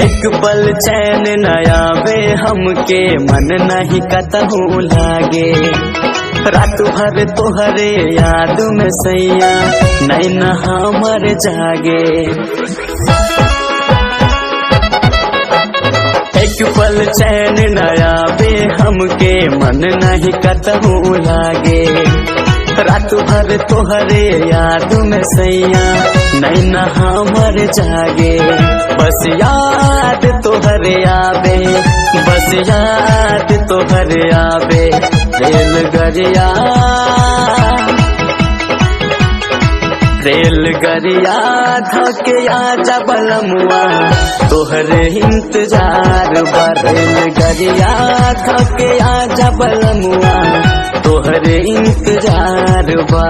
एक पल चैन न आवे हमके, मन नहीं कतहु लागे। रात भर तोहरे याद में सैया, नैन हमर जागे। एक पल चैन न आवे हमके, मन नहीं कतहु लागे। रात भर तोहरे याद में सैया, नैन हमर जागे। बस याद तोहरे आवे, बस याद तोहरे आवे। रेलगरिया रेलगरिया धके आजा बलमुआ, तोहरे इंतजार बा। रेलगरिया धके आजा बलमुआ, तोहरे इंतजार बा।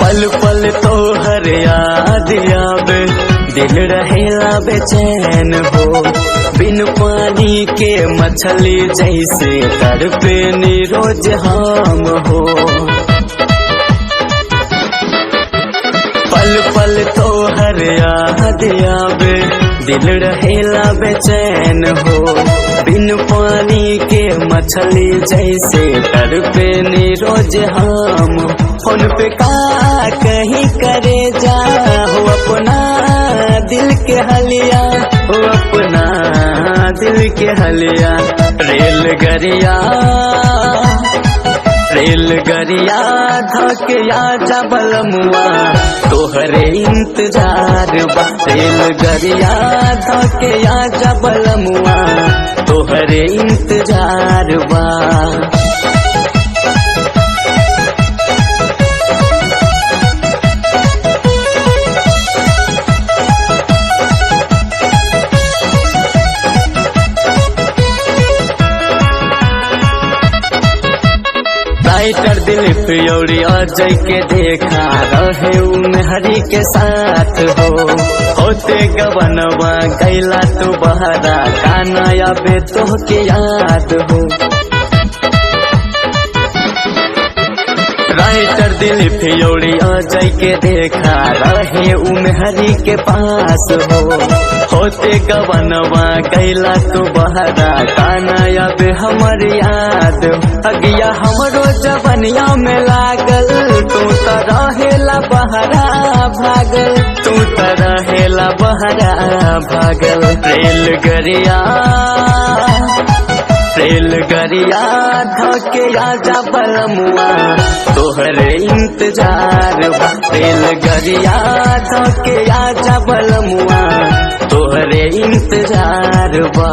पल पल तोहर याद आवे, दिल रहेला बेचैन हो। बिन पानी के मछली जैसे तड़पे रोज हम हो। पल पल तोहर याद आवे, दिल रहेला बेचैन हो। बिन पानी के मछली जैसे तड़पे रोज हम। फोन पे का कहीं करे जा हो अपना दिल के हलिया, हो अपना दिल के हलिया। रेलगरिया रेलगरिया धके आजा बलमुआ, तोहरे इंतजार बा। रेलगरिया धके आजा बलमुआ, तोहरे इंतजार बा। राइटर दिलीप योरी अजय के देखा रहे उन हरी के साथ हो। होते गवनवा गैला तू बहरा, गाना आवे तो के याद हो। राइटर दिलीप योरी अजय के देखा रहे उन हरी के पास हो। होते गवनवा गैला तू बहरा, गाना आवे हमर याद। अगिया हमरो जवनिया में लागल, तू त रहेला बहरा भागल, तू त रहेला बहरा भागल। रेलगरिया रेलगरिया धके आजा बलमुआ, तोहरे इंतजार बा। रेलगरिया धके आजा बलमुआ, तोहरे इंतजार बा।